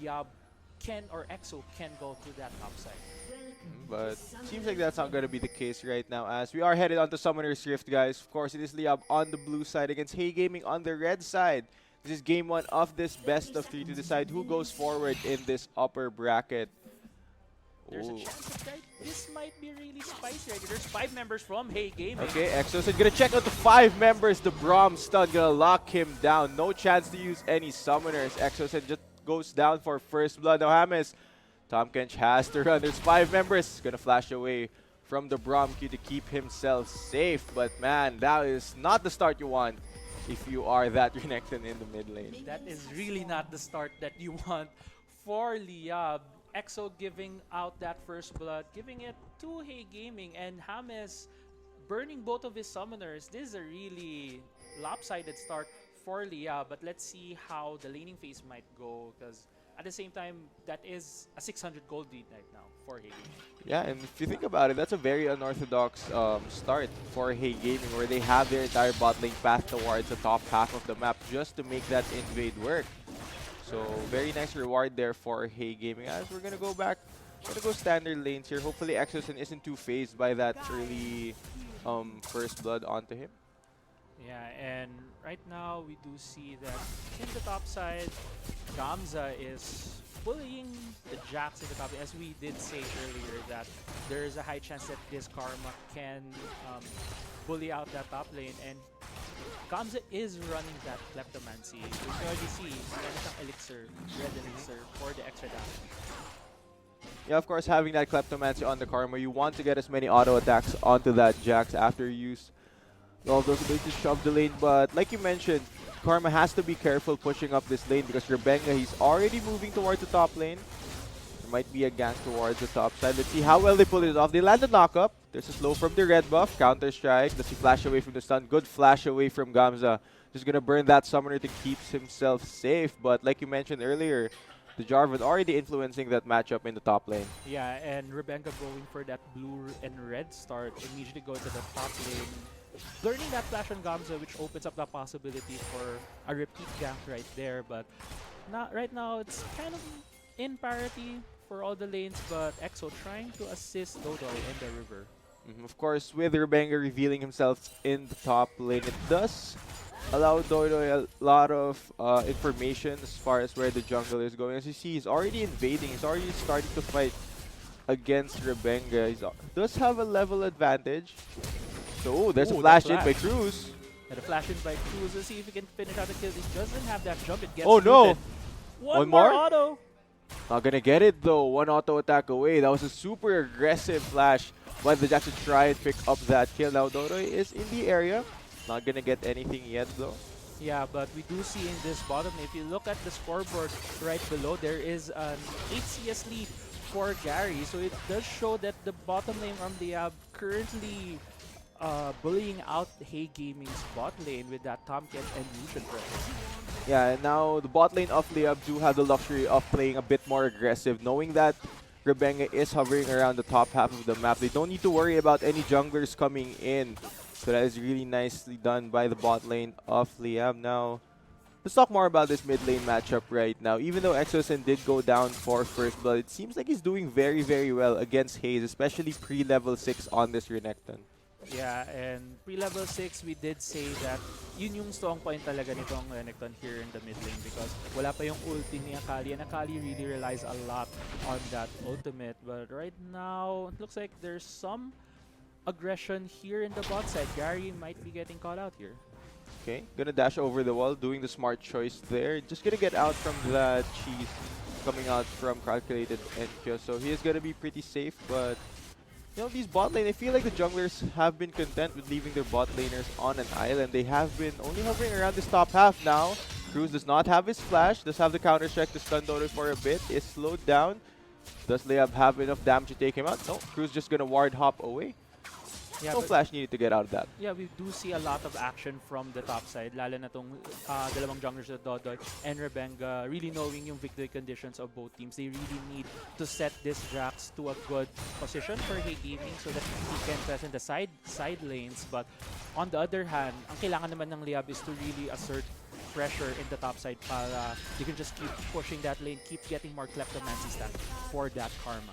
Liyab can or EXO can go to that top side. But seems like that's not going to be the case right now as we are headed onto Summoner's Rift, guys. Of course, it is Liyab on the blue side against Hey Gaming on the red side. This is game one of this best of three to decide who goes forward in this upper bracket. There's a Ooh. chance that this might be really spicy. Right? There's 5 members from Hey Gaming. Okay, Exos is gonna check out the 5 members. The Braum stun gonna lock him down. No chance to use any summoners. Exos just goes down for first blood. Now James, Tom Kench has to run. There's 5 members. Gonna flash away from the Braum Q to keep himself safe. But man, that is not the start you want if you are that Renekton in the mid lane. That is really not the start that you want for Liyab. EXO giving out that first blood, giving it to Hey Gaming, and James burning both of his summoners. This is a really lopsided start for Liyab, but let's see how the laning phase might go, because at the same time, that is a 600 gold lead right now for Hey Gaming. Yeah, and if you think about it, that's a very unorthodox start for Hey Gaming, where they have their entire bot lane path towards the top half of the map just to make that invade work. So very nice reward there for Hey Gaming. As we're gonna go back, gonna go standard lanes here. Hopefully Exosen isn't too phased by that early first blood onto him. Yeah, and right now we do see that in the top side, Gamza is bullying the Jax in the top, as we did say earlier that there is a high chance that this Karma can bully out that top lane, and Gamza is running that Kleptomancy. You can already see, meron siyang elixir, red elixir for the extra damage. Yeah, of course, having that Kleptomancy on the Karma, you want to get as many auto attacks onto that Jax after you use all of those abilities to shove the lane. But like you mentioned, Karma has to be careful pushing up this lane because Rebenga, he's already moving towards the top lane. There might be a gank towards the top side. Let's see how well they pull it off. They land the knock-up. There's a slow from the red buff. Counter-strike. Does he flash away from the stun? Good flash away from Gamza. Just gonna burn that summoner to keep himself safe. But like you mentioned earlier, the Jarvan already influencing that matchup in the top lane. Yeah, and Rebenga going for that blue and red start, immediately go to the top lane. Learning that flash on Gamza, which opens up the possibility for a repeat gank right there. But not right now, it's kind of in parity for all the lanes, but EXO trying to assist Dodo in the river. Of course, with Rebenga revealing himself in the top lane, it does allow Dodo a lot of information as far as where the jungle is going. As you see, he's already invading. He's already starting to fight against Rebenga. He does have a level advantage. So, there's a flash in by Cruz. And the flash in by Cruz. Let's see if he can finish out the kill. He doesn't have that jump. It gets Oh no! muted. One more? more auto. Not gonna get it though. One auto attack away. That was a super aggressive flash by the Jax to try and pick up that kill. Now Dodo is in the area. Not gonna get anything yet though. Yeah, but we do see in this bottom, if you look at the scoreboard right below, there is an 8 CS lead for Gary. So it does show that the bottom lane from Liyab currently bullying out Hey Gaming's bot lane with that Tomcat and Lucian presence. Yeah, and now the bot lane of Liyab do have the luxury of playing a bit more aggressive, knowing that Rebenga is hovering around the top half of the map. They don't need to worry about any junglers coming in. So that is really nicely done by the bot lane of Liyab. Now, let's talk more about this mid lane matchup right now. Even though Exosen did go down for first blood, it seems like he's doing very, very well against Haze, especially pre-level 6 on this Renekton. Yeah, and pre-level 6, we did say that yun yung strong point talaga nitong Renekton here in the mid lane because wala pa yung ulti ni Akali, and Akali really relies a lot on that ultimate. But right now, it looks like there's some aggression here in the bot side. Gary might be getting caught out here. Okay, gonna dash over the wall, doing the smart choice there. Just gonna get out from the cheese coming out from calculated NQ. So he is gonna be pretty safe, but you know, these bot lane, I feel like the junglers have been content with leaving their bot laners on an island. They have been only hovering around this top half now. Cruz does not have his flash, does have the counter strike to stun Dodo for a bit, is slowed down. Does Liyab have enough damage to take him out? No, Cruz just gonna ward hop away. Yeah, No flash needed to get out of that. yeah, we do see a lot of action from the top side, lalo na tong dalawang junglers na Dodoy and Rebenga, really knowing yung victory conditions of both teams. They really need to set this Jax to a good position for Hey Gaming so that he can present the side lanes. But on the other hand, ang kailangan naman ng Liyab is to really assert pressure in the top side para you can just keep pushing that lane, keep getting more Kleptomancy stack for that Karma.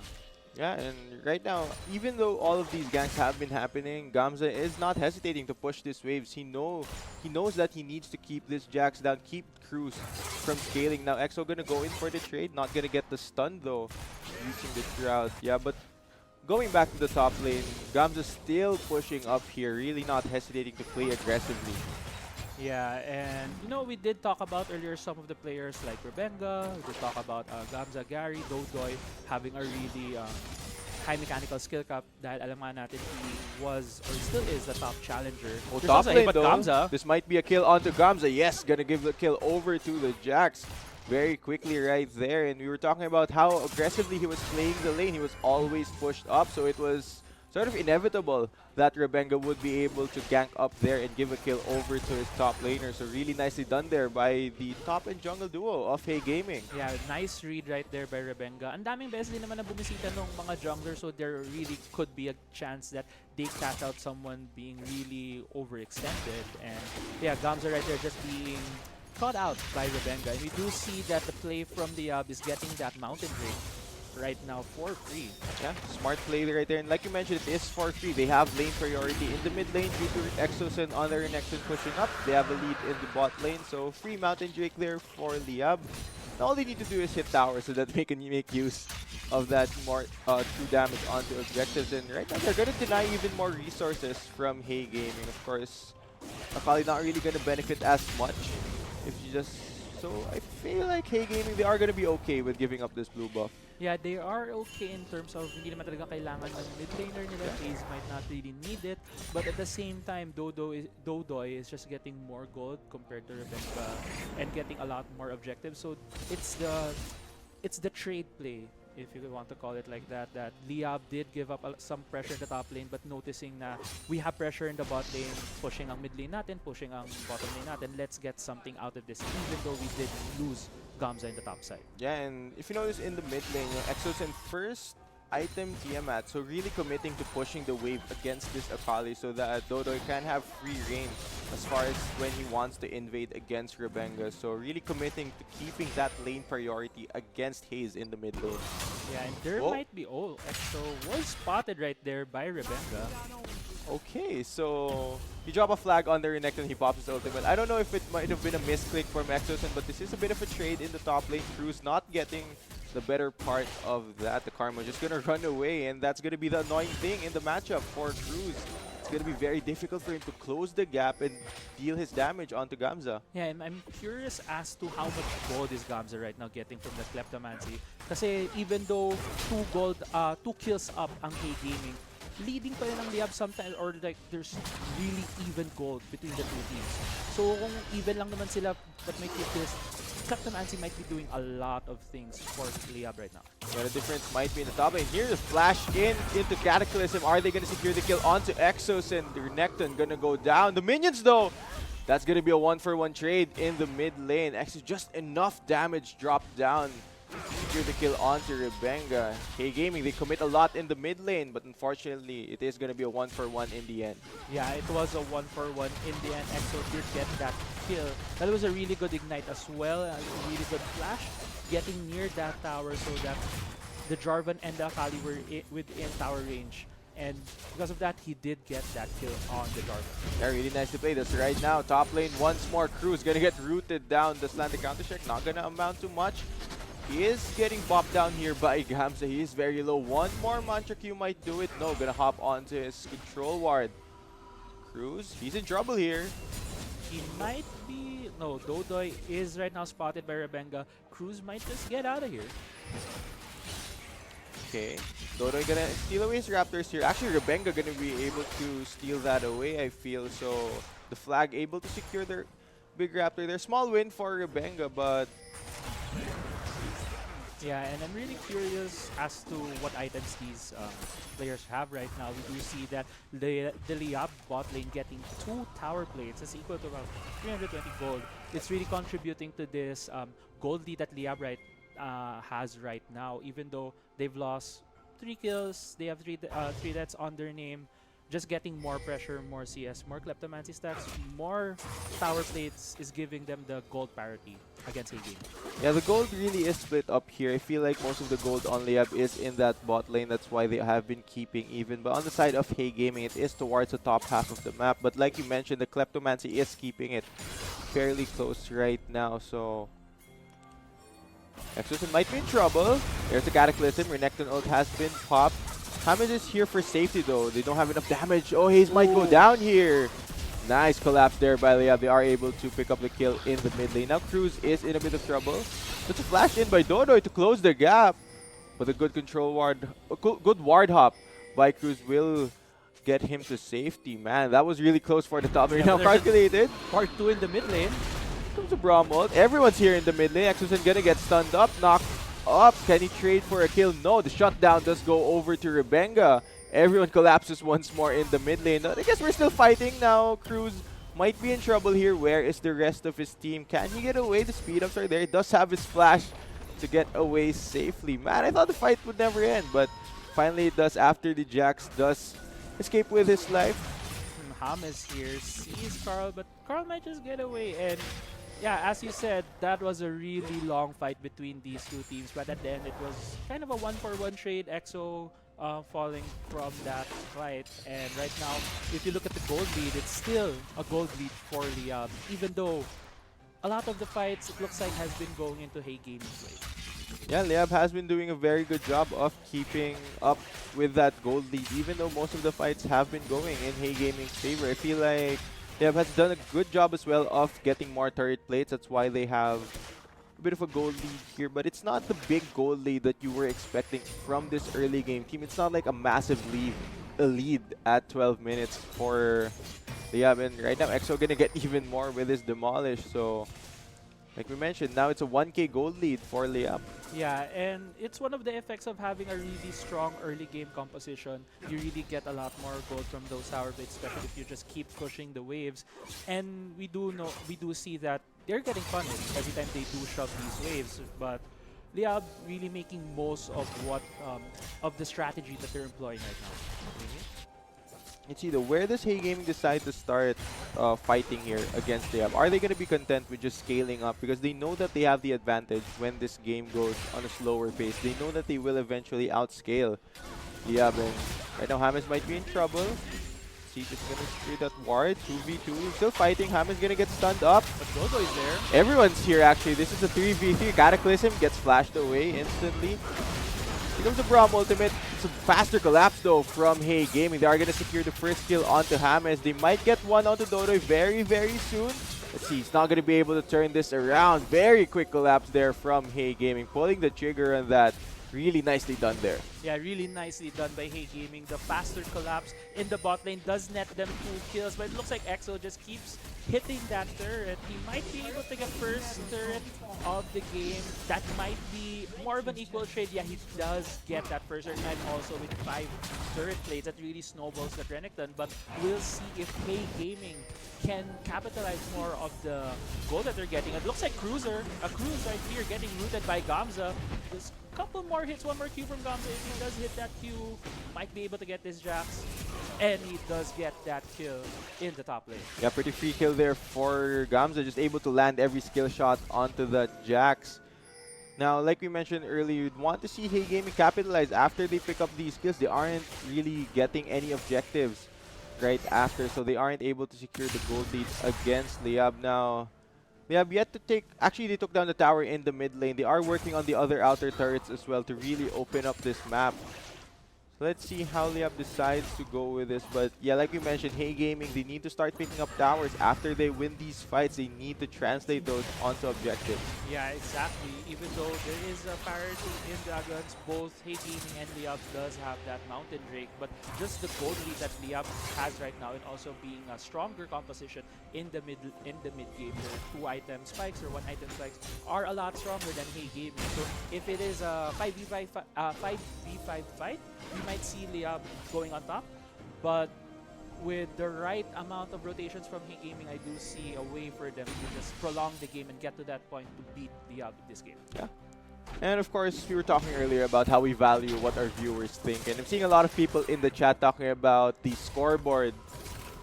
Yeah, and right now, even though all of these ganks have been happening, Gamza is not hesitating to push these waves. He knows that he needs to keep this Jax down, keep Cruz from scaling. Now EXO gonna go in for the trade, not gonna get the stun though, using the Shroud. Yeah, but going back to the top lane, Gamza still pushing up here, really not hesitating to play aggressively. Yeah, and you know, we did talk about earlier some of the players like Rebenga, we did talk about Gamza, Gary, Dodoy having a really high mechanical skill cap dahil alam nga natin he was or still is the top challenger. Oh, There's top also lane but though. Gamza, This might be a kill onto Gamza. Yes, gonna give the kill over to the Jax very quickly right there. And we were talking about how aggressively he was playing the lane. He was always pushed up, so it was sort of inevitable that Rebenga would be able to gank up there and give a kill over to his top laner. So really nicely done there by the top and jungle duo of Hey Gaming. yeah, nice read right there by Rebenga. Ang daming beses din naman na bumisita ng mga junglers, so there really could be a chance that they catch out someone being really overextended. And yeah, Gamza right there just being caught out by Rebenga. And we do see that the play from Liyab is getting that mountain ring right now for free. Yeah, smart play right there. And like you mentioned, it is for free. They have lane priority in the mid lane due to Exos and other Nexus pushing up. They have a lead in the bot lane, so free Mountain Drake there for Liyab. Now all they need to do is hit towers so that they can make use of that more true damage onto objectives. And right now they're gonna deny even more resources from Hey Gaming. Of course, Akali not really gonna benefit as much if you just. So I feel like Hey Gaming, they are gonna be okay with giving up this blue buff. Yeah, they are okay in terms of hindi naman talaga kailangan ng mid laner nila. Phase might not really need it. But at the same time, Dodoy is just getting more gold compared to Rebecca and getting a lot more objectives. So it's the trade play, if you want to call it like that, that Liyab did give up some pressure in the top lane, but noticing na we have pressure in the bot lane, pushing ang mid lane natin, pushing ang bottom lane natin, let's get something out of this, even though we did lose Gamza in the top side. Yeah, and if you notice in the mid lane, Exos in first item Tiamat, so really committing to pushing the wave against this Akali so that Dodoy can have free reign as far as when he wants to invade against Rebenga. So really committing to keeping that lane priority against Haze in the mid lane. Yeah, and there might be, oh, EXO was spotted right there by Rebenga. Okay, so he dropped a flag on the Renekton, he pops his ultimate. I don't know if it might have been a misclick from Exosen, but this is a bit of a trade in the top lane. Cruz not getting the better part of that. The Karma just gonna run away, and that's gonna be the annoying thing in the matchup for Cruz. It's gonna be very difficult for him to close the gap and deal his damage onto Gamza. Yeah, I'm curious as to how much gold is Gamza right now getting from the Kleptomancy. Kasi even though 2 kills up ang Hey Gaming, leading pa rin ang Liyab sometimes, or like there's really even gold between the two teams. So kung even lang naman sila but may kills, Kleptomancy might be doing a lot of things for Liyab right now. Yeah, the difference might be in the top lane. Here's a flash into Cataclysm. Are they gonna secure the kill onto Exos, and the Renekton gonna go down? The minions though, that's gonna be a 1-for-1 trade in the mid lane. Exos just enough damage dropped down. Secure the kill onto Rebenga. Hey Gaming, they commit a lot in the mid lane, but unfortunately, it is going to be a 1-for-1 in the end. Yeah, it was a 1-for-1 in the end. EXO did get that kill. That was a really good ignite as well. A really good flash. Getting near that tower so that the Jarvan and the Akali were within tower range. And because of that, he did get that kill on the Jarvan. Yeah, really nice to play this right now. Top lane, once more. Cruz going to get rooted down. The slanted counter check, not going to amount to much. He is getting bopped down here by Gamza. He is very low. One more Mantra Q might do it. No, gonna hop onto his control ward. Cruz, he's in trouble here. He might be... No, Dodoy is right now spotted by Rebenga. Cruz might just get out of here. Okay, Dodoy gonna steal away his Raptors here. Actually, Rebenga gonna be able to steal that away, I feel. So, the flag able to secure their big Raptor. Their small win for Rebenga, but... Yeah, and I'm really curious as to what items these players have right now. We do see that the Liyab bot lane getting 2 tower plates. It's equal to about 320 gold. It's really contributing to this gold lead that Liyab has right now. Even though they've lost 3 kills, they have 3 deaths on their name. just getting more pressure, more CS, more Kleptomancy stacks, more tower plates is giving them the gold parity against A-Game. Yeah, the gold really is split up here. I feel like most of the gold on Liyab is in that bot lane. That's why they have been keeping even. But on the side of Hey Gaming, it is towards the top half of the map. But like you mentioned, the Kleptomancy is keeping it fairly close right now. So Exosun might be in trouble. There's a Cataclysm. Renekton ult has been popped. Hammond is here for safety though. They don't have enough damage. Oh, Haze might go down here. Nice collapse there by Liyab. They are able to pick up the kill in the mid lane. Now Cruz is in a bit of trouble. Such a flash in by Dodo to close the gap. But a good control ward, good ward hop by Cruz will get him to safety. Man, that was really close for the top lane. Now calculated. Part 2 in the mid lane. Comes a Braum ult. Everyone's here in the mid lane. Exosun gonna get stunned up, knocked up. Can he trade for a kill? No, the shutdown does go over to Rebenga. Everyone collapses once more in the mid lane. I guess we're still fighting now. Cruz might be in trouble here. Where is the rest of his team? Can he get away? The speed ups are there. He does have his flash to get away safely. Man, I thought the fight would never end, but finally it does after the Jax does escape with his life. Ham is here, sees Carl, but Carl might just get away. And yeah, as you said, that was a really long fight between these two teams. But at the end, it was kind of a 1-for-1 trade. EXO falling from that fight. And right now, if you look at the gold lead, it's still a gold lead for Liyab. Even though a lot of the fights, it looks like, has been going into Hey Gaming's way. Yeah, Liyab has been doing a very good job of keeping up with that gold lead, even though most of the fights have been going in Hey Gaming's favor. I feel like Liyab has done a good job as well of getting more turret plates. That's why they have a bit of a gold lead here, but it's not the big gold lead that you were expecting from this early game team. It's not like a massive lead at 12 minutes for Liyab, and right now EXO gonna get even more with his demolish. So like we mentioned, now it's a 1k gold lead for Liyab. Yeah, and it's one of the effects of having a really strong early game composition. You really get a lot more gold from those tower plates, especially if you just keep pushing the waves. And we do see that they're getting punished every time they do shove these waves. But Liyab really making most of of the strategy that they're employing right now. It's either where does Hey Gaming decide to start fighting here against Liyab? Are they going to be content with just scaling up? Because they know that they have the advantage when this game goes on a slower pace. They know that they will eventually outscale Liyab. And right now, Hammers might be in trouble. He's just going to screw that ward. 2v2. Still fighting. Hammers going to get stunned up. But Dodo is there. Everyone's here, actually. This is a 3v3. Cataclysm gets flashed away instantly. Here comes the Braum ultimate. It's a faster collapse though from Hey Gaming. They are going to secure the first kill onto James. They might get one onto Dodo very, very soon. Let's see, he's not going to be able to turn this around. Very quick collapse there from Hey Gaming. Pulling the trigger on that. Really nicely done there. Yeah, really nicely done by Hey Gaming. The faster collapse in the bot lane does net them 2 kills, but it looks like EXO just keeps hitting that turret. He might be able to get first turret of the game. That might be more of an equal trade. Yeah, he does get that first turret, and also with 5 turret plates, that really snowballs the Renekton. But we'll see if Hey Gaming can capitalize more of the goal that they're getting. It looks like Cruz right here getting rooted by Gamza. Just a couple more hits, one more Q from Gamza. If he does hit that Q, might be able to get this Jax. And he does get that kill in the top lane. Yeah, pretty free kill there for Gamza. Just able to land every skill shot onto the Jax. Now, like we mentioned earlier, you'd want to see Hey Gaming capitalize after they pick up these kills. They aren't really getting any objectives right after, so they aren't able to secure the gold lead against Liyab. Now, Liyab yet to take, actually they took down the tower in the mid lane. They are working on the other outer turrets as well to really open up this map. So let's see how Liyab decides to go with this. But yeah, like we mentioned, Hey Gaming, they need to start picking up towers. After they win these fights, they need to translate those onto objectives. Yeah, exactly. Even though there is a parity in Dragons, both Hey Gaming and Liyab does have that Mountain Drake. But just the gold lead that Liyab has right now, and also being a stronger composition in the mid game, the 2-item spikes or 1-item spikes are a lot stronger than Hey Gaming. So if it is a 5v5 fight, we might see Liyab going on top, but with the right amount of rotations from Hey Gaming, I do see a way for them to just prolong the game and get to that point to beat Liyab in this game. Yeah. And of course, we were talking earlier about how we value what our viewers think. And I'm seeing a lot of people in the chat talking about the scoreboard.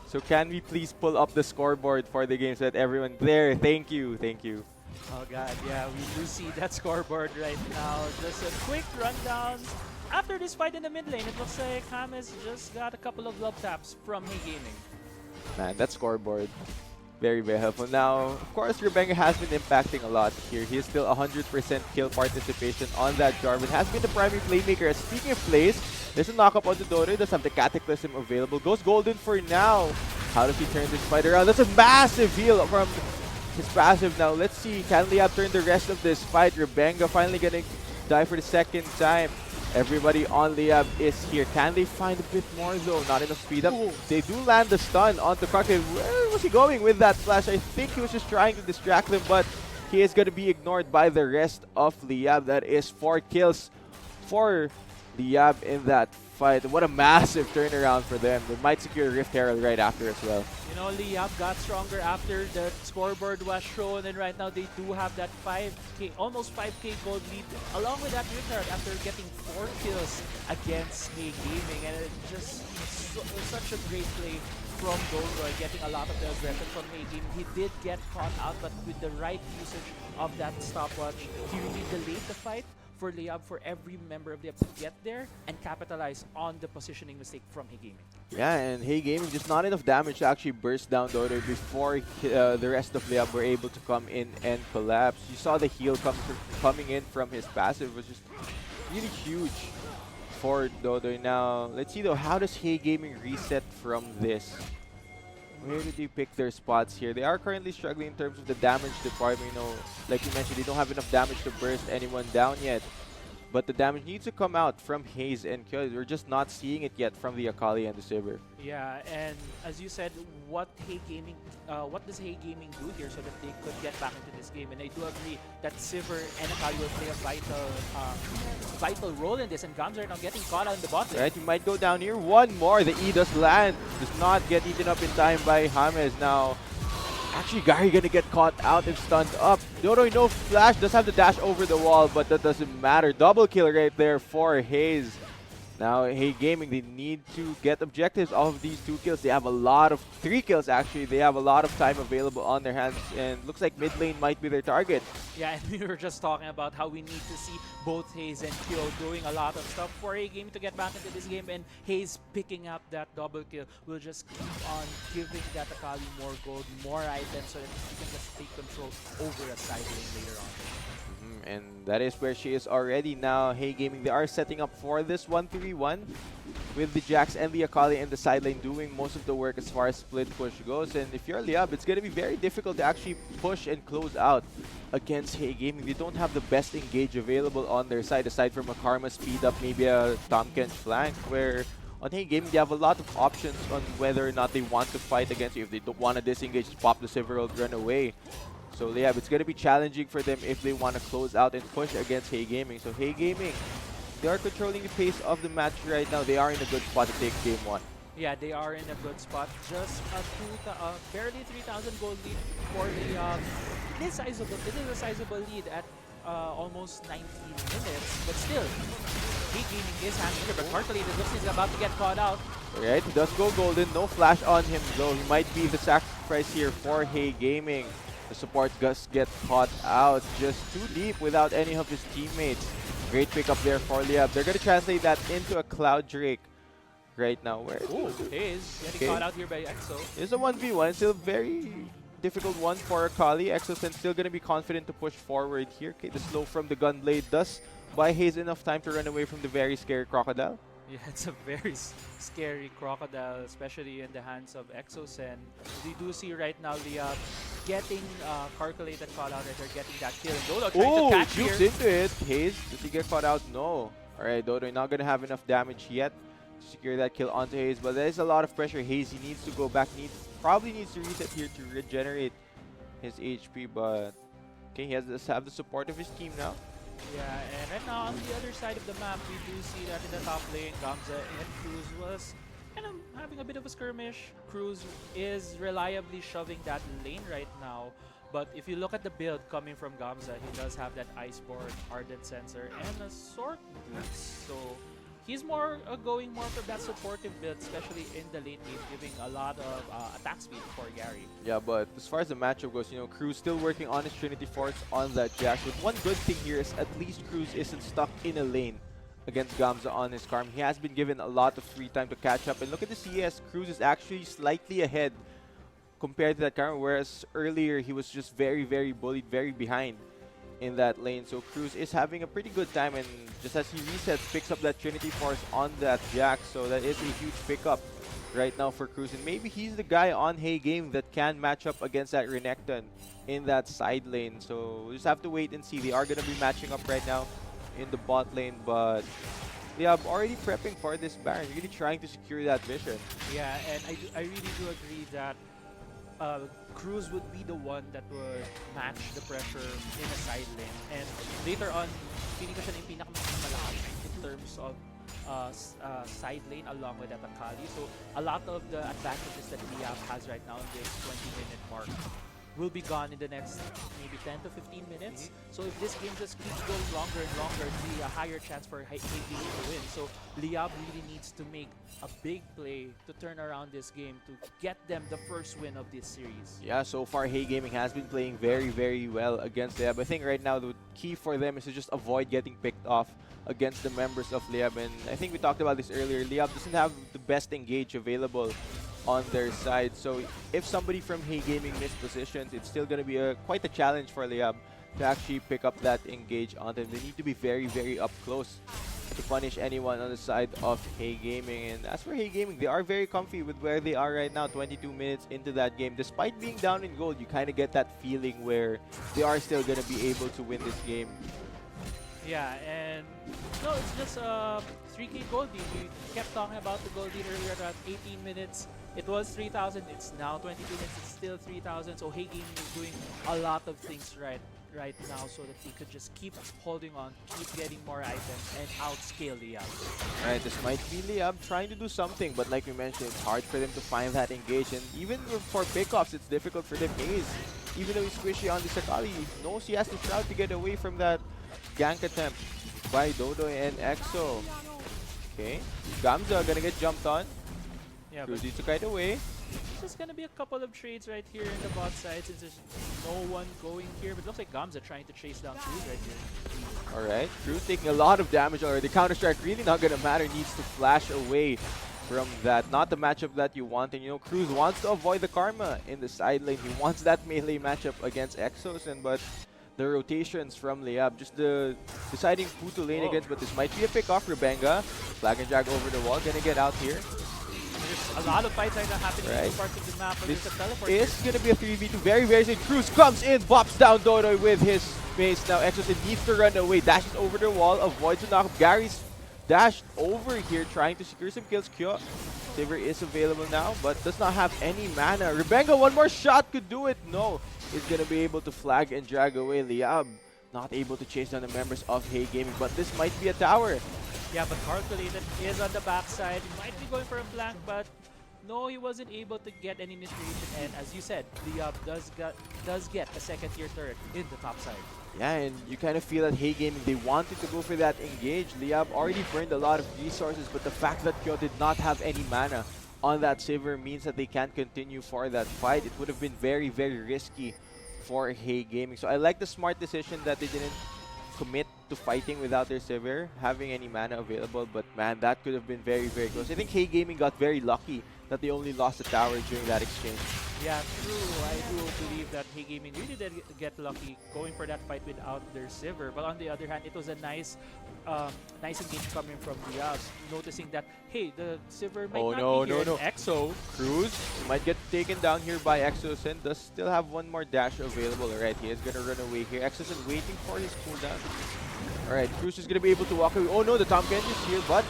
So can we please pull up the scoreboard for the games that everyone there? Thank you, thank you. Oh god, yeah, we do see that scoreboard right now. Just a quick rundown. After this fight in the mid lane, it looks like James just got a couple of love taps from Hey Gaming. Man, that scoreboard, very, very helpful. Now, of course, Rebenga has been impacting a lot here. He is still 100% kill participation on that Jarvan. Has been the primary playmaker. Speaking of plays, there's a knock-up onto Dodo. Does have the Cataclysm available. Goes golden for now. How does he turn this fight around? That's a massive heal from his passive. Now, let's see. Can Liyab turn the rest of this fight? Rebenga finally gonna die for the second time. Everybody on Liyab is here. Can they find a bit more though? Not enough speed up. They do land the stun onto Kraken. Where was he going with that flash? I think he was just trying to distract them, but he is going to be ignored by the rest of Liyab. That is 4 kills for Liyab in that fight. What a massive turnaround for them. They might secure Rift Herald right after as well. You know, Liyab got stronger after the scoreboard was shown, and right now they do have that 5k, almost 5k gold lead, along with that Rift Herald after getting 4 kills against Hey Gaming, and it just such a great play from Dolroy, getting a lot of the aggression from Hey Gaming. He did get caught out, but with the right usage of that stopwatch, he really delayed the fight for Liyab, for every member of Liyab to get there and capitalize on the positioning mistake from Hey Gaming. Yeah, and Hey Gaming, just not enough damage to actually burst down Dodo before the rest of Liyab were able to come in and collapse. You saw the heal coming in from his passive was just really huge for Dodo. Now, let's see though, how does Hey Gaming reset from this? Where did they pick their spots here? They are currently struggling in terms of the damage department. You know, like you mentioned, they don't have enough damage to burst anyone down yet. But the damage needs to come out from Haze and Kyo. We're just not seeing it yet from the Akali and the Sivir. Yeah, and as you said, what does Hey Gaming do here so that they could get back into this game? And I do agree that Sivir and Akali will play a vital role in this. And Gams are now getting caught out in the bot lane. Right, he might go down here. One more. The E does land. Does not get eaten up in time by James. Now, actually, Gary gonna get caught out and stunned up. Dodo, no flash, does have the dash over the wall, but that doesn't matter. Double kill right there for Haze. Now, Hey Gaming, they need to get objectives off of these 2 kills. They have a lot of 3 kills actually. They have a lot of time available on their hands, and looks like mid lane might be their target. Yeah, and we were just talking about how we need to see both Haze and Kyo doing a lot of stuff for Hey Gaming to get back into this game, and Haze picking up that double kill will just keep on giving that Akali more gold, more items, so that he can just take control over a side lane later on. And that is where she is already now. Hey Gaming, they are setting up for this 1-3-1 with the Jax and the Akali in the side lane doing most of the work as far as split push goes. And if you're Liyab, it's going to be very difficult to actually push and close out against Hey Gaming. They don't have the best engage available on their side, aside from a Karma speed up, maybe a Tahm Kench flank, where on Hey Gaming, they have a lot of options on whether or not they want to fight against you. If they don't want to disengage, just pop the Sivir, run away. So yeah, it's going to be challenging for them if they want to close out and push against Hey Gaming. So Hey Gaming, they are controlling the pace of the match right now. They are in a good spot to take game 1. Yeah, they are in a good spot. Just a barely 3,000 gold lead for the it is a sizable lead at almost 19 minutes, but still, Hey Gaming is handling it, but Markley, it looks like he's about to get caught out. Alright, he does go golden. No flash on him though. He might be the sacrifice here for Hey Gaming. The support Gus get caught out just too deep without any of his teammates. Great pickup there for Liyab. They're going to translate that into a Cloud Drake right now. Where Haze getting caught out here by Exo. It's a 1v1. Still very difficult one for Akali. Exo's still going to be confident to push forward here. Okay, the slow from the Gunblade does buy Haze enough time to run away from the very scary Crocodile. Yeah, it's a very scary Crocodile, especially in the hands of Exos. And we do see right now Liyab getting calculated call out right there, getting that kill. And Dodo trying to catch here. Jukes into it. Haze, does he get caught out? No. Alright, Dodo not going to have enough damage yet to secure that kill onto Haze. But there's a lot of pressure. Haze, he needs to go back. Probably needs to reset here to regenerate his HP. But okay, he has to have the support of his team now. Yeah, and right now on the other side of the map, we do see that in the top lane, Gamza and Cruz was kind of having a bit of a skirmish. Cruz is reliably shoving that lane right now, But if you look at the build coming from Gamza, he does have that Iceborne, Ardent Sensor, and a Sword Boots. So he's more going more for that supportive build, especially in the late game, giving a lot of attack speed for Gary. Yeah, but as far as the matchup goes, Cruz still working on his Trinity Force on that Jax. But one good thing here is at least Cruz isn't stuck in a lane against Gamza on his Karm. He has been given a lot of free time to catch up. And look at the CS, Cruz is actually slightly ahead compared to that Karm, whereas earlier he was just very, very bullied, very behind in that lane. So Cruz is having a pretty good time, and just as he resets, picks up that Trinity Force on that Jax. So that is a huge pickup right now for Cruz, and maybe he's the guy on Hey Game that can match up against that Renekton in that side lane. So we'll just have to wait and see. They are going to be matching up right now in the bot lane, but they are already prepping for this Baron, really trying to secure that vision. Yeah, and I really do agree that Cruz would be the one that would match the pressure in a side lane. And later on, feeling ko siya na yung pinakamalaki in terms of side lane along with that Akali. So a lot of the advantages that Liyab has right now in this 20-minute mark will be gone in the next maybe 10 to 15 minutes. So if this game just keeps going longer and longer, there'll be a higher chance for Hey Gaming to win. So Liyab really needs to make a big play to turn around this game to get them the first win of this series. Yeah, so far Hey Gaming has been playing very, very well against Liyab. I think right now the key for them is to just avoid getting picked off against the members of Liyab. And I think we talked about this earlier. Liyab doesn't have the best engage available on their side. So if somebody from Hey Gaming mispositions, it's still going to be quite a challenge for Liyab to actually pick up that engage on them. They need to be very, very up close to punish anyone on the side of Hey Gaming. And as for Hey Gaming, they are very comfy with where they are right now, 22 minutes into that game. Despite being down in gold, you kind of get that feeling where they are still going to be able to win this game. Yeah, and no, it's just 3K Goldie. We kept talking about the Goldie earlier at 18 minutes. It was 3,000. It's now 22 minutes. It's still 3,000. So Hey Gaming is doing a lot of things right now so that he could just keep holding on, keep getting more items, and outscale Liyab. Right, this might be Liyab trying to do something, but like we mentioned, it's hard for them to find that engage. And even for pickoffs, it's difficult for them. Ace, even though he's squishy on the Sakali, he knows he has to Shroud to get away from that gank attempt by Dodo and Exo. Okay, Gamza gonna get jumped on. Yeah, Cruz needs to kite away. it's just gonna be a couple of trades right here in the bot side since there's no one going here. But it looks like Gamza trying to chase down Cruz right here. Alright, Cruz taking a lot of damage already. Counter-Strike really not gonna matter. Needs to flash away from that. Not the matchup that you want. And Cruz wants to avoid the Karma in the side lane. He wants that melee matchup against Exos, but the rotations from Liyab, just the deciding who to lane against. But this might be a pick off. Rebenga, flag and drag over the wall, gonna get out here. There's a lot of fights right now happening in different parts of the map. This there's a teleport is gonna be a 3v2. Very, very soon. Cruz comes in, bops down Dodo with his space. Now Exos needs to run away, dashes over the wall, avoids the knock. Gary's dashed over here, trying to secure some kills. Kyo, Sivir is available now, but does not have any mana. Rebenga, one more shot could do it. No, he's gonna be able to flag and drag away. Liyab not able to chase down the members of Hey Gaming, but this might be a tower. Yeah, but Calculated is on the backside. He might be going for a flank, but no, he wasn't able to get any initiation. And as you said, Liyab does get a second-tier turret in the top side. Yeah, and you kind of feel that Hey Gaming, they wanted to go for that engage. Liyab already burned a lot of resources, but the fact that Kyo did not have any mana on that Sivir means that they can't continue for that fight. It would have been very, very risky for Hey Gaming. So I like the smart decision that they didn't commit to fighting without their Sivir having any mana available, but man, that could have been very, very close. I think Hey Gaming got very lucky that they only lost the tower during that exchange. Yeah, true. I do believe that Hey Gaming really did get lucky going for that fight without their Sivir. But on the other hand, it was a nice engage coming from Liyab, noticing that, hey, the Sivir might not be here. No. Exo. Cruz might get taken down here by Exos and does still have one more dash available. Alright, he is going to run away here. Exos is waiting for his cooldown. Alright, Cruz is going to be able to walk away. Oh no, the Tom Kenji is here, but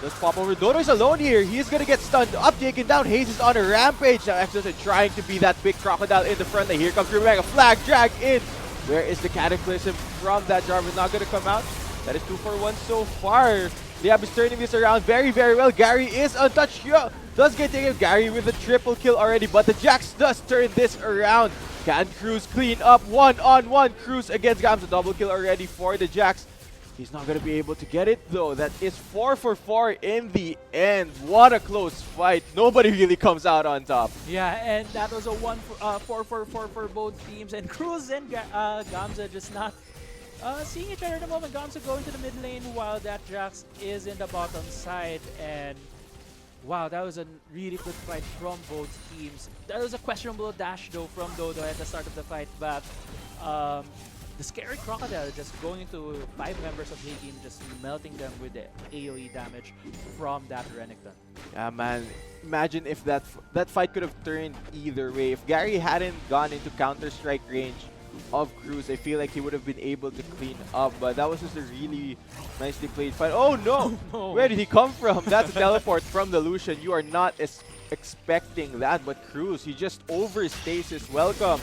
does pop over. Dodo is alone here. He is going to get stunned up, taken down. Hayes is on a rampage. Now Exos is trying to be that big crocodile in the front line. Here comes Rebecca. Flag, drag in. Where is the Cataclysm from that Jarvan? Not going to come out. That is 2 for 1 so far. Liyab is turning this around very, very well. Gary is untouched. Yeah, does get taken. Gary with a triple kill already, but the Jax does turn this around. Can Cruz clean up? One-on-one. Cruz against Gamza. Double kill already for the Jax. He's not going to be able to get it though. That is 4 for 4 in the end. What a close fight. Nobody really comes out on top. Yeah, and that was a 4-4-4 for both teams. And Cruz and Gamza just not seeing each other at the moment. Gamza going to the mid lane while that Jax is in the bottom side. And wow, that was a really good fight from both teams. That was a questionable dash though from Dodo at the start of the fight, but the scary crocodile just going into 5 members of Hey Team, just melting them with the AoE damage from that Renekton. Yeah, man. Imagine if that fight could have turned either way. If Gary hadn't gone into Counter-Strike range of Cruz, I feel like he would have been able to clean up. But that was just a really nicely played fight. Oh no! No. Where did he come from? That's a teleport from the Lucian. You are not expecting that, but Cruz, he just overstays his welcome.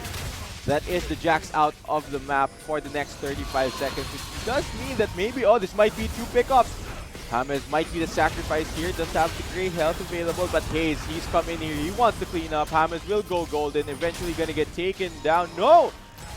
That is the Jax out of the map for the next 35 seconds, which does mean that maybe, oh, this might be 2 pickups. James might be the sacrifice here, does have the great health available, but Hayes, he's come in here, he wants to clean up. James will go golden, eventually gonna get taken down. No!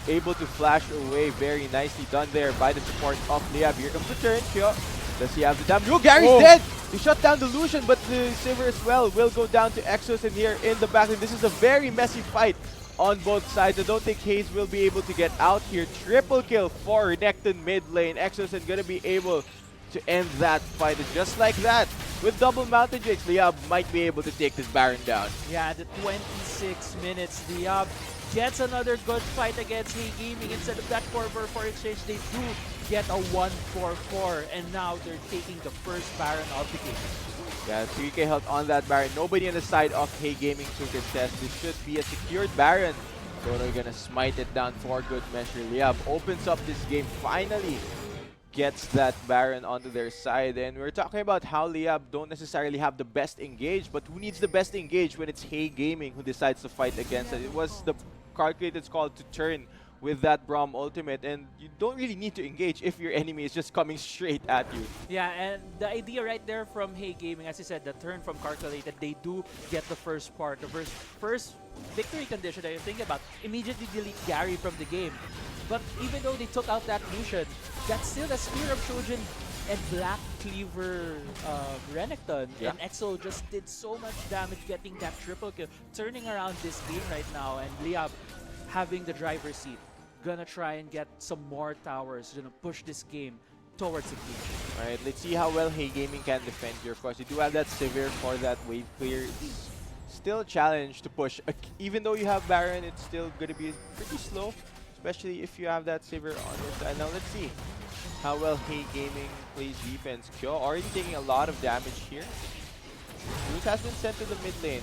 Able to flash away, very nicely done there by the support of Liyab. Here comes the turn, Kyo. Does he have the damage? Oh, Gary's dead! He shut down the Lucian, but the Sivir as well will go down to Exos in here in the back. And this is a very messy fight on both sides. I don't think Hayes will be able to get out here. Triple kill for Renekton mid lane. Exos is going to be able to end that fight. And just like that, with double Mountain Drakes, Liyab might be able to take this Baron down. Yeah, the 26 minutes, Liyab gets another good fight against Hey Gaming. Instead of that 4-4-4 exchange, they do get a 1-4-4, and now they're taking the first Baron of the game. Yeah, 3k health on that Baron. Nobody on the side of Hey Gaming took his test. This should be a secured Baron. So they're gonna smite it down for good measure. Liyab opens up this game, finally gets that Baron onto their side. And we're talking about how Liyab don't necessarily have the best engage, but who needs the best engage when it's Hey Gaming who decides to fight against it? It was the calculated call to turn with that Braum ultimate, and you don't really need to engage if your enemy is just coming straight at you. Yeah, and the idea right there from Hey Gaming, as you said, the turn from calculated, they do get the first part, the first victory condition that you're thinking about. Immediately delete Gary from the game. But even though they took out that Lucian, that's still a Spear of Trojan and Black Cleaver Renekton. Yeah. And EXO just did so much damage getting that triple kill, turning around this game right now, and Liyab having the driver's seat. Gonna try and get some more towers, gonna push this game towards the clean. Alright, let's see how well Hey Gaming can defend here. Of course, you do have that Sivir for that wave clear. It's still a challenge to push. Even though you have Baron, it's still gonna be pretty slow, especially if you have that Sivir on your side. Now let's see how well Hey Gaming plays defense. Kyo already taking a lot of damage here. Bruce has been sent to the mid lane.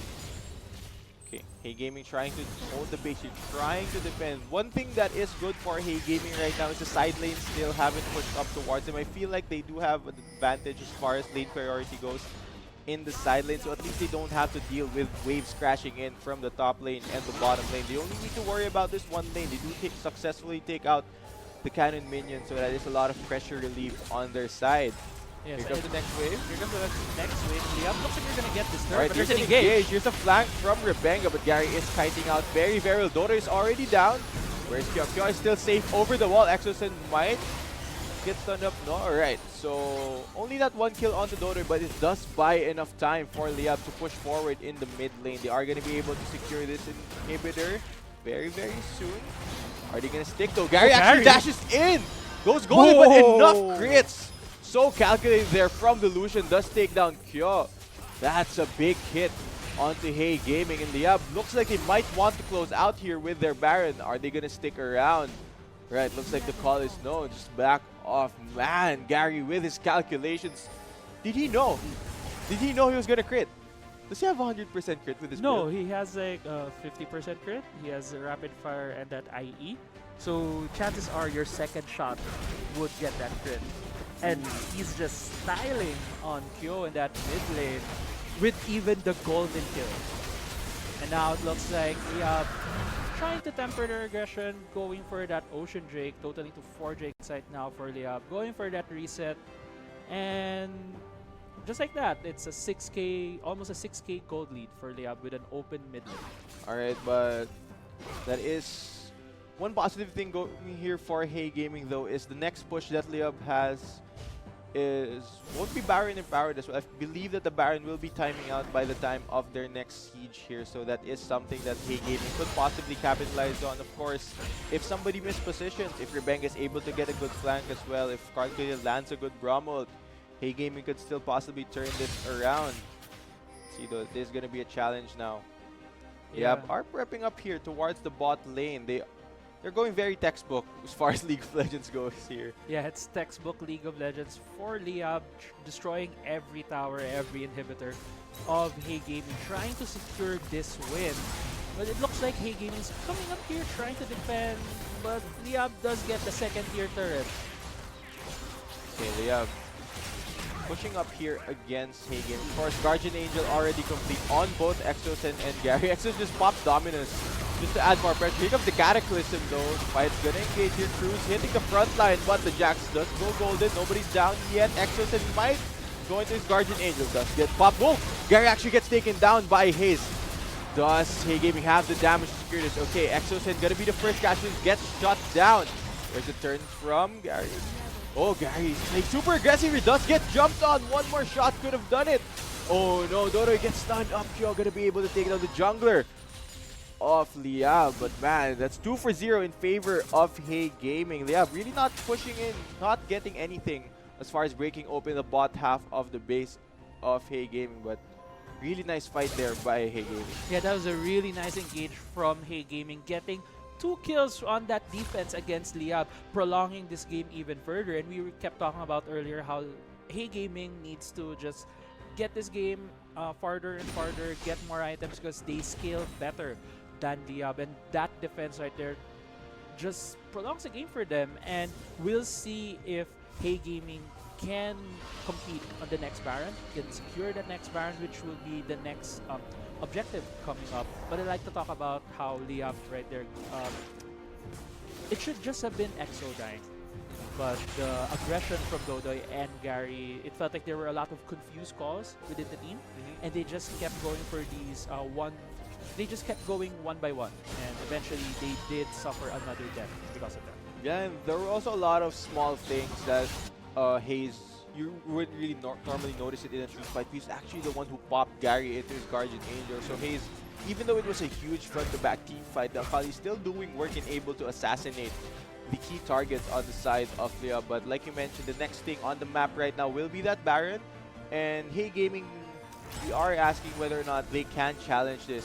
Okay, Hey Gaming trying to hold the base here, trying to defend. One thing that is good for Hey Gaming right now is the side lanes still haven't pushed up towards them. I feel like they do have an advantage as far as lane priority goes in the side lane, so at least they don't have to deal with waves crashing in from the top lane and the bottom lane. They only need to worry about this one lane. They do successfully take out the cannon minion, so that is a lot of pressure relief on their side. Yes, Here comes the next wave. Here comes the next wave. Liyab looks like you're gonna get this turn, Alright, but here's there's an an engage. Here's a flank from Rebenga, but Gary is kiting out very, very well. Dodo is already down. Where's Kyo? Kyo is still safe over the wall. Exosen might get stunned up. No, alright. So, only that one kill onto Dodo, but it does buy enough time for Liyab to push forward in the mid lane. They are going to be able to secure this inhibitor very, very soon. Are they going to stick though? Gary actually dashes in! Goes golden, but enough crits! So calculated there from the Lucian, does take down Kyo. That's a big hit onto Hey Gaming, and Liyab looks like they might want to close out here with their Baron. Are they gonna stick around? Right, looks like the call is no, just back off. Man, Gary with his calculations. Did he know? Did he know he was gonna crit? Does he have 100% crit with his No, build? he has like 50% crit. He has a rapid fire and that IE. So chances are your second shot would get that crit. And he's just styling on Kyo in that mid lane with even the golden kill. And now it looks like Liyab trying to temper their aggression, going for that Ocean Drake, totaling to 4 Drakes right now for Liyab, going for that reset. And just like that, it's a 6k, almost a 6k gold lead for Liyab with an open mid lane. Alright, but That is one positive thing going here for Hey Gaming though is the next push that Liyab has won't be Baron in Paradise. I believe that the Baron will be timing out by the time of their next siege here, so that is something that Hey Gaming could possibly capitalize on. Of course, if somebody mispositions, if Rebeng is able to get a good flank as well, if Karkil lands a good Bromwell, Hey Gaming could still possibly turn this around. See though, this is gonna be a challenge now. Yeah. Are prepping up here towards the bot lane. They're going very textbook as far as League of Legends goes here. Yeah, it's textbook League of Legends for Liyab, destroying every tower, every inhibitor of Hey Gaming, trying to secure this win. But it looks like Hey Gaming's coming up here trying to defend, but Liyab does get the second tier turret. Okay, Liyab pushing up here against Hey Gaming. Of course, Guardian Angel already complete on both Exos and Gary. Exos just pops Dominus just to add more pressure. Here comes the Cataclysm though. The fight's gonna engage here. Cruz hitting the front line, but the Jax does go golden. Nobody's down yet. Exos and might go into his Guardian Angel. Does get popped. Whoa! Gary actually gets taken down by Haze. Does Hey Gaming have the damage to secure this? Okay, Exos and gonna be the first catch. Gets shut down. There's a turn from Gary. Oh, Gary's playing super aggressive. He does get jumped on. One more shot could have done it. Oh no, Dodo gets stunned up. Joe gonna be able to take down the jungler of Liyab. But man, that's 2 for 0 in favor of Hey Gaming. Liyab really not pushing in, not getting anything as far as breaking open the bot half of the base of Hey Gaming. But really nice fight there by Hey Gaming. Yeah, that was a really nice engage from Hey Gaming, getting 2 kills on that defense against Liyab, prolonging this game even further. And we kept talking about earlier how Hey Gaming needs to just get this game farther and farther, get more items because they scale better than Liyab. And that defense right there just prolongs the game for them. And we'll see if Hey Gaming can compete on the next Baron, can secure the next Baron, which will be the next objective coming up. But I like to talk about how Liyab right there, it should just have been EXO dying. But the aggression from Dodoy and Gary, it felt like there were a lot of confused calls within the team, and they just kept going for these they just kept going one by one, and eventually they did suffer another death because of that. Yeah, and there were also a lot of small things that Hayes, you wouldn't really normally notice it in a team fight. He's actually the one who popped Gary into his Guardian Angel. So Hayes, even though it was a huge front-to-back team fight, the Akali's still doing work and able to assassinate the key targets on the side of Liyab. But like you mentioned, the next thing on the map right now will be that Baron. And Hey Gaming, we are asking whether or not they can challenge this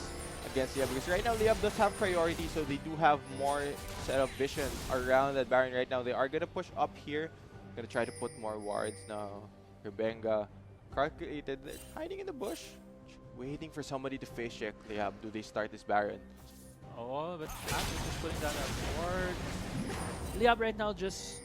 against Liyab, because right now Liyab does have priority, so they do have more set of vision around that Baron right now. They are gonna push up here, gonna try to put more wards now. Rebenga calculated, hiding in the bush, waiting for somebody to face check Liyab. Do they start this Baron? Oh, but Ashley just putting down a ward. Liyab right now just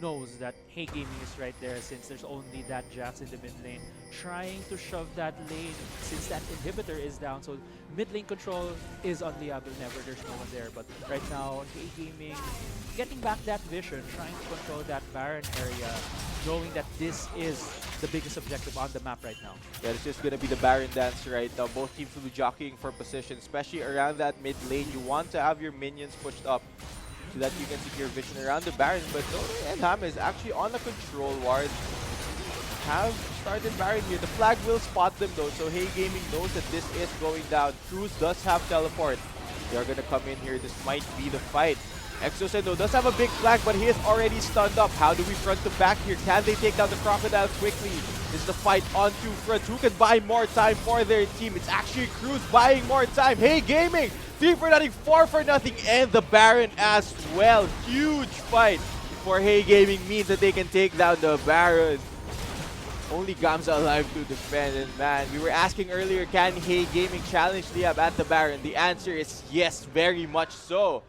knows that Hey Gaming is right there, since there's only that Jax in the mid lane, trying to shove that lane since that inhibitor is down. So mid lane control is on Liyab whenever there's no one there. But right now, Hey Gaming getting back that vision, trying to control that Baron area, knowing that this is the biggest objective on the map right now. Yeah, it's just gonna be the Baron dance right now. Both teams will be jockeying for position, especially around that mid lane. You want to have your minions pushed up so that you can secure vision around the Baron. But Dodo and Ham is actually on the control ward. Have started Baron here. The flag will spot them though, so Hey Gaming knows that this is going down. Cruz does have teleport. They are gonna come in here. This might be the fight. Exosendo does have a big flag, but he is already stunned up. How do we front to back here? Can they take down the Crocodile quickly? This is the fight on two fronts. Who can buy more time for their team? It's actually Cruz buying more time. Hey Gaming! 3 for nothing, 4 for nothing, and the Baron as well. Huge fight for Hey Gaming means that they can take down the Baron. Only Gamza alive to defend, and man, we were asking earlier, can Hey Gaming challenge Liyab at the Baron? The answer is yes, very much so.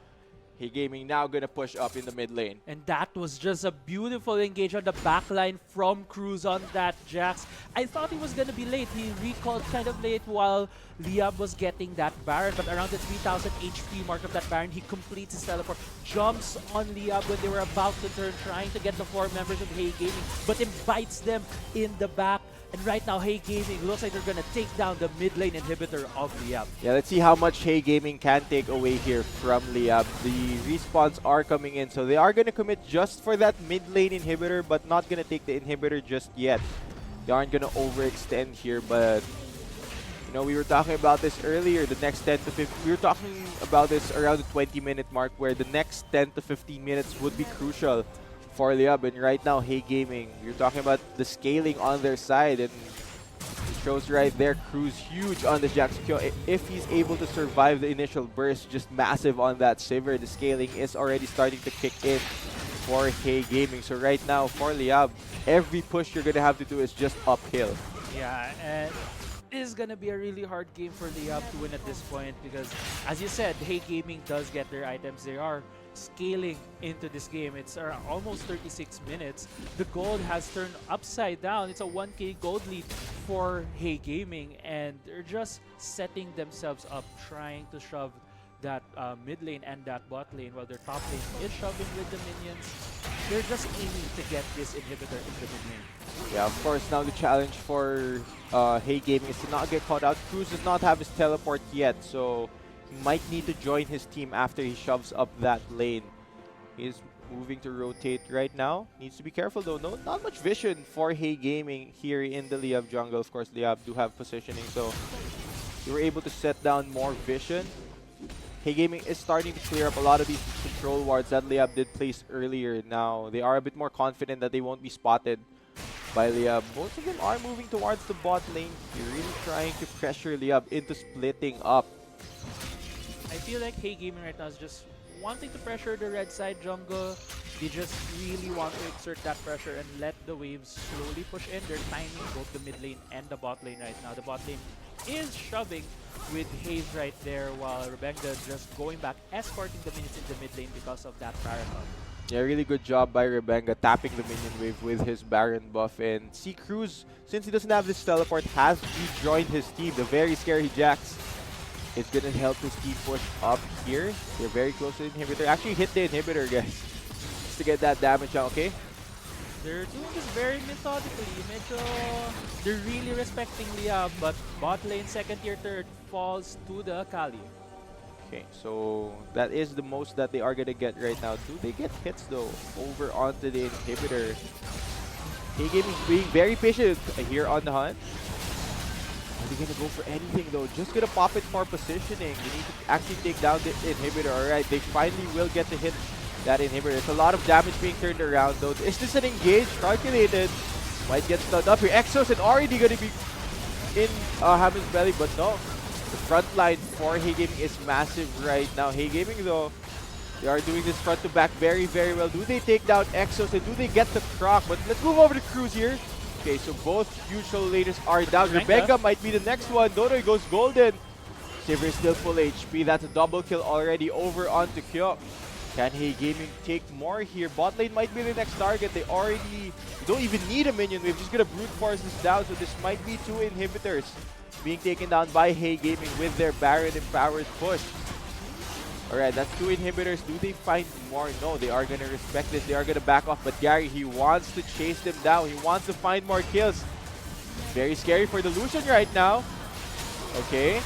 Hey Gaming now gonna push up in the mid lane. And that was just a beautiful engage on the backline from Cruz on that Jax. I thought he was gonna be late. He recalled kind of late while Liyab was getting that Baron, but around the 3000 HP mark of that Baron, he completes his teleport, jumps on Liyab when they were about to turn, trying to get the 4 members of Hey Gaming, but invites them in the back. And right now, Hey Gaming looks like they're gonna take down the mid lane inhibitor of Liyab. Yeah, let's see how much Hey Gaming can take away here from Liyab. The respawns are coming in, so they are gonna commit just for that mid lane inhibitor, but not gonna take the inhibitor just yet. They aren't gonna overextend here, but you know, we were talking about this earlier, the next 10 to 15, we were talking about this around the 20-minute mark, where the next 10 to 15 minutes would be crucial for Liyab. And right now, Hey Gaming, you're talking about the scaling on their side, and it shows right there, Cruz huge on the Jax Q. If he's able to survive the initial burst, just massive on that Sivir, the scaling is already starting to kick in for Hey Gaming. So right now, for Liyab, every push you're gonna have to do is just uphill. Yeah, and this is gonna be a really hard game for Liyab to win at this point because, as you said, Hey Gaming does get their items. They are scaling into this game. It's almost 36 minutes. The gold has turned upside down. It's a 1k gold lead for Hey Gaming, and they're just setting themselves up, trying to shove that mid lane and that bot lane while their top lane is shoving with the minions. They're just aiming to get this inhibitor in the mid lane. Yeah, of course, now the challenge for Hey Gaming is to not get caught out. Cruz does not have his teleport yet, so he might need to join his team after he shoves up that lane. He's moving to rotate right now. Needs to be careful though. No, not much vision for Hey Gaming here in the Liyab jungle. Of course, Liyab do have positioning, so they were able to set down more vision. Hey Gaming is starting to clear up a lot of these control wards that Liyab did place earlier. Now, they are a bit more confident that they won't be spotted by Liyab. Most of them are moving towards the bot lane. They're really trying to pressure Liyab into splitting up. I feel like Hey Gaming right now is just wanting to pressure the red side jungle. They just really want to exert that pressure and let the waves slowly push in. They're timing both the mid lane and the bot lane right now. The bot lane is shoving with Haze right there, while Rebenga just going back, escorting the minions in the mid lane because of that Baron buff. Yeah, really good job by Rebenga tapping the minion wave with his Baron buff. And see, Cruz, since he doesn't have this teleport, has rejoined his team. The very scary Jax is going to help his team push up here. They're very close to the inhibitor. Actually hit the inhibitor, guys, just to get that damage out, okay? They're doing this very methodically. They're really respecting Liyab, but bot lane second tier third falls to the Akali. Okay, so that is the most that they are going to get right now. Do they get hits though over onto the inhibitor? Hey Gaming is being very patient here on the hunt. Are they going to go for anything though? Just going to pop it for positioning. They need to actually take down the inhibitor. Alright, they finally will get to hit that inhibitor. It's a lot of damage being turned around though. Is this an engage? Calculated. Might get stunned up here. Exos is already going to be in Hammond's belly, but no. The front line for Hey Gaming is massive right now. Hey Gaming though, they are doing this front to back very, very well. Do they take down Exos and do they get the proc? But let's move over to Cruz here. Okay, so both huge solo leaders are down. Rebecca might be the next one. Dodo goes golden. Sivir is still full HP. That's a double kill already over onto Kyo. Can Hey Gaming take more here? Bot lane might be the next target. They don't even need a minion wave. Just gonna brute force this down. So this might be two inhibitors being taken down by Hey Gaming with their Baron empowered push. Alright, that's two inhibitors. Do they find more? No, they are gonna respect this. They are gonna back off. But Gary, he wants to chase them down. He wants to find more kills. Very scary for the Lucian right now. Okay.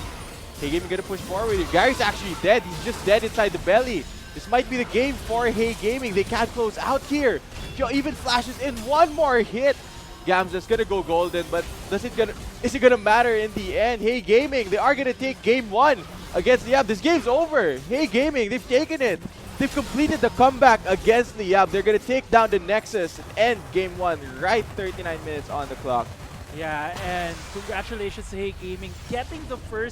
Hey Gaming gonna push forward. Gary's actually dead. He's just dead inside the belly. This might be the game for Hey Gaming. They can't close out here. Kyo even flashes in one more hit. Gamza's gonna go golden, but is it gonna matter in the end? Hey Gaming, they are gonna take game one against Liyab. This game's over. Hey Gaming, they've taken it. They've completed the comeback against Liyab. They're gonna take down the Nexus and end game one right 39 minutes on the clock. Yeah, and congratulations to Hey Gaming getting the first